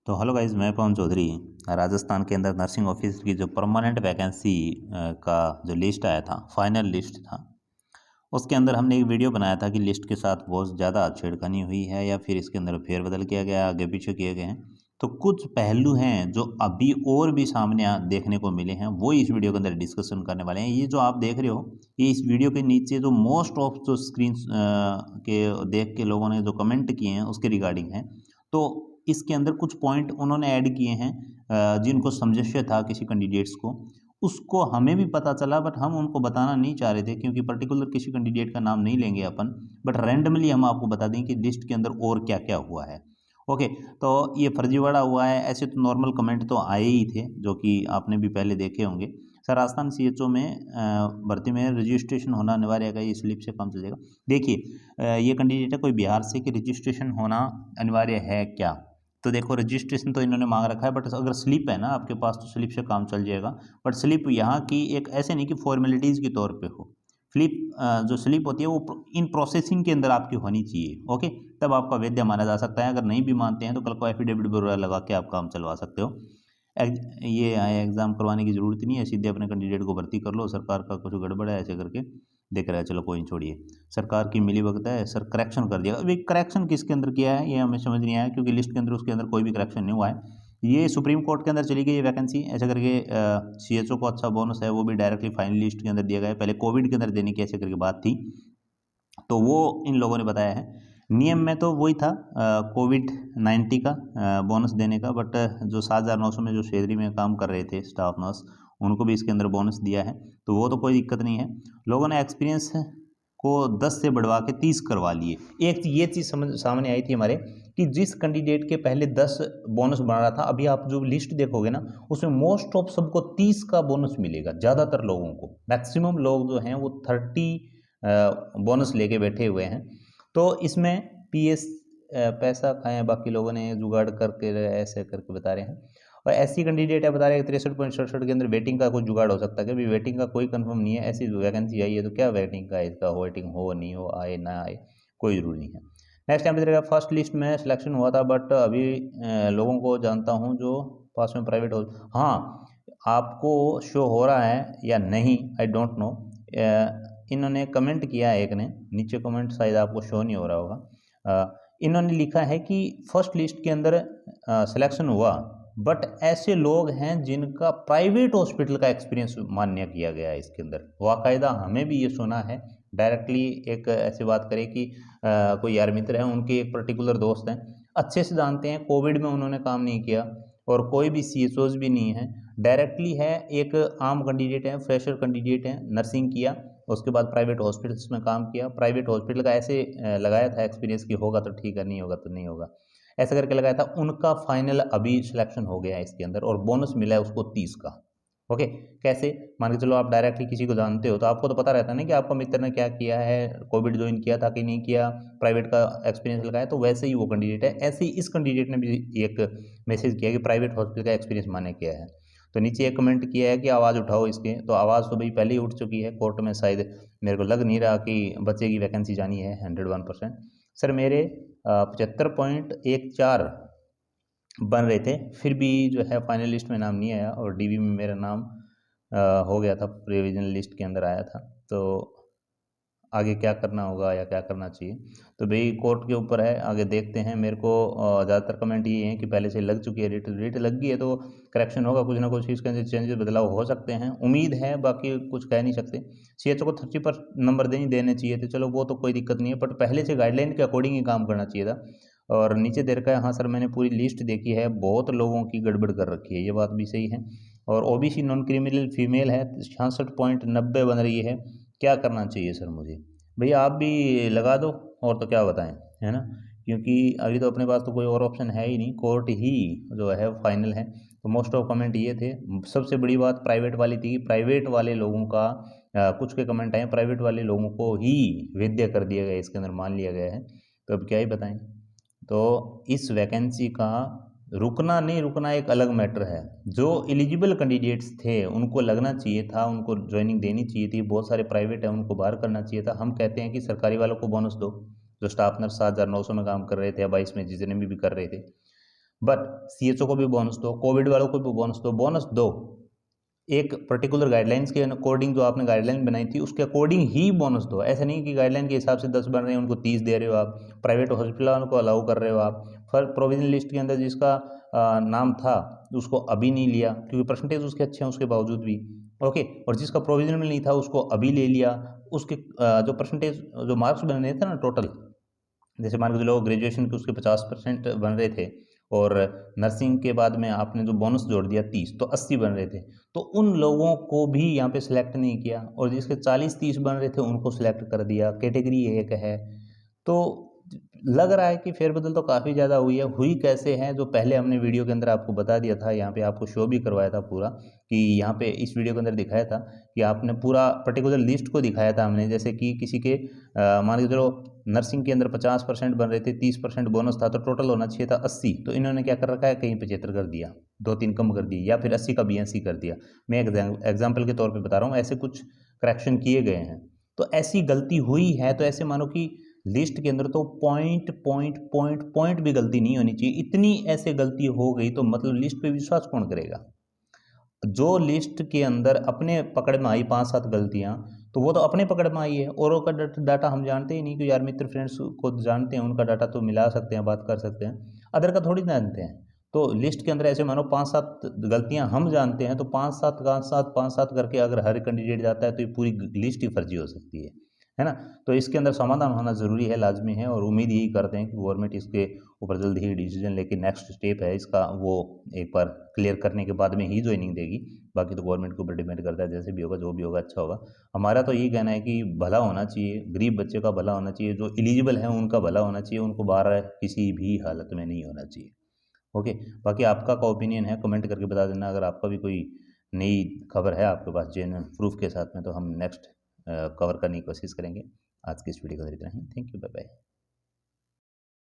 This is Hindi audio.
तो हेलो गाइज, मैं पवन चौधरी। राजस्थान के अंदर नर्सिंग ऑफिसर की जो परमानेंट वैकेंसी का जो लिस्ट आया था, फाइनल लिस्ट था, उसके अंदर हमने एक वीडियो बनाया था कि लिस्ट के साथ बहुत ज़्यादा छेड़खानी हुई है या फिर इसके अंदर फेरबदल किया गया, आगे पीछे किए गए हैं। तो कुछ पहलू हैं जो अभी और भी सामने देखने को मिले हैं, वो इस वीडियो के अंदर डिस्कशन करने वाले हैं। ये जो आप देख रहे हो, ये इस वीडियो के नीचे जो मोस्ट ऑफ जो स्क्रीन के देख के लोगों ने जो कमेंट किए हैं उसके रिगार्डिंग है। तो इसके अंदर कुछ पॉइंट उन्होंने ऐड किए हैं जिनको समझे था किसी कैंडिडेट्स को, उसको हमें भी पता चला, बट हम उनको बताना नहीं चाह रहे थे क्योंकि पर्टिकुलर किसी कैंडिडेट का नाम नहीं लेंगे अपन, बट रैंडमली हम आपको बता दें कि लिस्ट के अंदर और क्या क्या हुआ है। ओके, तो ये फर्जीवाड़ा हुआ है। ऐसे तो नॉर्मल कमेंट तो आए ही थे जो कि आपने भी पहले देखे होंगे। सर, राजस्थान सीएचओ में भर्ती में रजिस्ट्रेशन होना अनिवार्य है, ये स्लिप से काम चलेगा। देखिए, ये कैंडिडेट है कोई बिहार से, कि रजिस्ट्रेशन होना अनिवार्य है क्या? तो देखो, रजिस्ट्रेशन तो इन्होंने मांग रखा है, बट अगर स्लिप है ना आपके पास तो स्लिप से काम चल जाएगा। बट स्लिप यहाँ की एक ऐसे नहीं कि फॉर्मेलिटीज़ के तौर पे हो। फ्लिप जो स्लिप होती है वो इन प्रोसेसिंग के अंदर आपकी होनी चाहिए। ओके, तब आपका वैध माना जा सकता है। अगर नहीं भी मानते हैं तो कल को एफिडेविट वगैरह लगा के आप काम चलवा सकते हो। ये एग्ज़ाम करवाने की ज़रूरत नहीं है, सीधे अपने कैंडिडेट को भर्ती कर लो। सरकार का कुछ गड़बड़ है ऐसे करके दिख रहा है, चलो कोई नहीं, छोड़िए। सरकार की मिलीभगत है, सर करेक्शन कर दिया। अभी करेक्शन किसके अंदर किया है ये हमें समझ नहीं आया, क्योंकि लिस्ट के अंदर उसके अंदर कोई भी करेक्शन नहीं हुआ है। ये सुप्रीम कोर्ट के अंदर चली गई ये वैकेंसी ऐसे करके। सीएचओ को अच्छा बोनस है, वो भी डायरेक्टली फाइनल लिस्ट के अंदर दिया गया है। पहले कोविड के अंदर देने की ऐसे करके बात थी, तो वो इन लोगों ने बताया है। नियम में तो वही था कोविड 19 का बोनस देने का, बट जो 7,900 में जो शेदरी में काम कर रहे थे स्टाफ नर्स, उनको भी इसके अंदर बोनस दिया है, तो वो तो कोई दिक्कत नहीं है। लोगों ने एक्सपीरियंस को 10 से बढ़वा के 30 करवा लिए। एक ये चीज़ समझ सामने आई थी हमारे, कि जिस कैंडिडेट के पहले 10 बोनस बना रहा था, अभी आप जो लिस्ट देखोगे ना उसमें मोस्ट ऑफ सबको 30 का बोनस मिलेगा। ज़्यादातर लोगों को, मैक्सिमम लोग जो हैं वो 30 बोनस लेके बैठे हुए हैं। तो इसमें पीएस पैसा खाएं, बाकी लोगों ने जुगाड़ करके ऐसे करके बता रहे हैं। और ऐसी कैंडिडेट है बता रहे हैं 63.67 के अंदर वेटिंग का कुछ जुगाड़ हो सकता है, कि वेटिंग का कोई कंफर्म नहीं है। ऐसी वैकेंसी आई है तो क्या वेटिंग का है, इसका वेटिंग हो नहीं हो, आए ना आए, कोई जरूरी नहीं है। नेक्स्ट टाइम पे फर्स्ट लिस्ट में सिलेक्शन हुआ था, बट अभी लोगों को जानता हूँ जो पास में प्राइवेट हो। हाँ, आपको शो हो रहा है या नहीं, आई डोंट नो। इन्होंने कमेंट किया है, एक ने नीचे कमेंट शायद आपको शो नहीं हो रहा होगा। इन्होंने लिखा है कि फर्स्ट लिस्ट के अंदर सिलेक्शन हुआ, बट ऐसे लोग हैं जिनका प्राइवेट हॉस्पिटल का एक्सपीरियंस मान्य किया गया है इसके अंदर। वाकायदा हमें भी ये सुना है, डायरेक्टली एक ऐसी बात करें कि कोई यार मित्र है, उनके एक पर्टिकुलर दोस्त हैं, अच्छे से जानते हैं, कोविड में उन्होंने काम नहीं किया और कोई भी सीएचओज भी नहीं है, डायरेक्टली है एक आम कैंडिडेट है, फ्रेशर कैंडिडेट है, नर्सिंग किया, उसके बाद प्राइवेट हॉस्पिटल्स में काम किया। प्राइवेट हॉस्पिटल का ऐसे लगाया था एक्सपीरियंस कि होगा तो ठीक है, नहीं होगा तो नहीं होगा, ऐसा करके लगाया था। उनका फाइनल अभी सिलेक्शन हो गया है इसके अंदर और बोनस मिला है उसको 30 का। ओके, कैसे? मान के चलो आप डायरेक्टली किसी को जानते हो तो आपको तो पता रहता है ना कि आपका मित्र ने क्या किया है, कोविड ज्वाइन किया था कि नहीं किया, प्राइवेट का एक्सपीरियंस लगाया, तो वैसे ही वो कैंडिडेट है। ऐसे ही इस कैंडिडेट ने भी एक मैसेज किया कि प्राइवेट हॉस्पिटल का एक्सपीरियंस माने किया है। तो नीचे एक कमेंट किया है कि आवाज़ उठाओ इसके, तो आवाज़ तो भाई पहले ही उठ चुकी है कोर्ट में। शायद मेरे को लग नहीं रहा कि बच्चे की वैकेंसी जानी है 101%। सर, मेरे 75.14 बन रहे थे, फिर भी जो है फाइनल लिस्ट में नाम नहीं आया और डीवी में मेरा नाम हो गया था, प्रोविजनल लिस्ट के अंदर आया था। तो आगे क्या करना होगा या क्या करना चाहिए, तो भाई कोर्ट के ऊपर है, आगे देखते हैं। मेरे को ज़्यादातर कमेंट ये हैं कि पहले से लग चुकी है रेट लग गई है तो करेक्शन होगा, कुछ ना कुछ इसके अंदर चेंजेस बदलाव हो सकते हैं, उम्मीद है, बाकी कुछ कह नहीं सकते। सीएचओ को 30 पर नंबर देने चाहिए थे, चलो वो तो कोई दिक्कत नहीं है, बट पहले से गाइडलाइन के अकॉर्डिंग ही काम करना चाहिए था। और नीचे दे रखा है, हाँ सर मैंने पूरी लिस्ट देखी है, बहुत लोगों की गड़बड़ कर रखी है, ये बात भी सही है। और ओबीसी नॉन क्रिमिनल फीमेल है, 66.90 बन रही है। क्या करना चाहिए सर मुझे? भैया आप भी लगा दो, और तो क्या बताएं, है ना? क्योंकि अभी तो अपने पास तो कोई और ऑप्शन है ही नहीं, कोर्ट ही जो है फाइनल है। तो मोस्ट ऑफ कमेंट ये थे। सबसे बड़ी बात प्राइवेट वाली थी, प्राइवेट वाले लोगों का कुछ के कमेंट आए, प्राइवेट वाले लोगों को ही वैध कर दिया गया, इसके अंदर मान लिया गया है। तो अब क्या ही बताएं। तो इस वैकेंसी का रुकना नहीं रुकना एक अलग मैटर है। जो एलिजिबल कैंडिडेट्स थे उनको लगना चाहिए था, उनको ज्वाइनिंग देनी चाहिए थी। बहुत सारे प्राइवेट है, उनको बाहर करना चाहिए था। हम कहते हैं कि सरकारी वालों को बोनस दो, जो स्टाफ नर्स 7,900 में काम कर रहे थे या 22 में जितने भी कर रहे थे। बट CHO को भी बोनस दो, कोविड वालों को भी बोनस दो, एक पर्टिकुलर गाइडलाइंस के अकॉर्डिंग, जो आपने गाइडलाइन बनाई थी उसके अकॉर्डिंग ही बोनस दो। ऐसा नहीं कि गाइडलाइन के हिसाब से 10 बन रहे हैं उनको 30 दे रहे हो आप, प्राइवेट हॉस्पिटल वालों को अलाउ कर रहे हो आप, फिर प्रोविजनल लिस्ट के अंदर जिसका नाम था उसको अभी नहीं लिया क्योंकि परसेंटेज उसके अच्छे हैं उसके बावजूद भी, ओके, और जिसका प्रोविजनल में नहीं था उसको अभी ले लिया। उसके जो परसेंटेज, जो मार्क्स बन रहे थे ना टोटल, जैसे मान के चलो ग्रेजुएशन के उसके 50% बन रहे थे, और नर्सिंग के बाद में आपने जो बोनस जोड़ दिया 30, तो 80 बन रहे थे, तो उन लोगों को भी यहाँ पे सिलेक्ट नहीं किया, और जिसके 40-30 बन रहे थे उनको सिलेक्ट कर दिया। कैटेगरी एक है। तो लग रहा है कि फेरबदल तो काफ़ी ज़्यादा हुई है। हुई कैसे है, जो पहले हमने वीडियो के अंदर आपको बता दिया था, यहाँ पे आपको शो भी करवाया था पूरा, कि यहाँ पे इस वीडियो के अंदर दिखाया था कि आपने पूरा पर्टिकुलर लिस्ट को दिखाया था हमने, जैसे कि किसी के मान के चलो नर्सिंग के अंदर 50% बन रहे थे, 30% बोनस था, तो टोटल होना चाहिए था 80, तो इन्होंने क्या कर रखा है, कहीं 75 कर दिया, 2-3 कम कर दिए, या फिर 80 का 82 कर दिया। मैं एग्जाम्पल के तौर पर बता रहा हूँ, ऐसे कुछ करेक्शन किए गए हैं। तो ऐसी गलती हुई है, तो ऐसे मानो कि लिस्ट के अंदर तो पॉइंट भी गलती नहीं होनी चाहिए, इतनी ऐसे गलती हो गई तो मतलब लिस्ट पे विश्वास कौन करेगा। जो लिस्ट के अंदर अपने पकड़ में आई 5-7 गलतियां, तो वो तो अपने पकड़ में आई है, औरों का डाटा हम जानते ही नहीं, कि यार मित्र फ्रेंड्स को जानते हैं, उनका डाटा तो मिला सकते हैं, बात कर सकते हैं, अदर का थोड़ी जानते हैं। तो लिस्ट के अंदर ऐसे मानो 5-7 गलतियां हम जानते हैं, तो 5-7 करके अगर हर कैंडिडेट जाता है तो ये पूरी लिस्ट ही फर्जी हो सकती है ना। तो इसके अंदर समाधान होना ज़रूरी है, लाजमी है, और उम्मीद यही करते हैं कि गवर्नमेंट इसके ऊपर जल्द ही डिसीजन लेके नेक्स्ट स्टेप है इसका वो एक बार क्लियर करने के बाद में ही ज्वाइनिंग देगी। बाकी तो गवर्नमेंट के ऊपर डिपेंड करता है, जैसे भी होगा, जो भी होगा अच्छा होगा। हमारा तो यही कहना है कि भला होना चाहिए, गरीब बच्चे का भला होना चाहिए, जो एलिजिबल है उनका भला होना चाहिए, उनको बाहर किसी भी हालत में नहीं होना चाहिए। ओके, बाकी आपका क्या ओपिनियन है कमेंट करके बता देना। अगर आपका भी कोई नई खबर है आपके पास जेन्युइन प्रूफ के साथ में, तो हम नेक्स्ट कवर करने की कोशिश करेंगे। आज की इस वीडियो को इतना ही। Thank you, bye bye.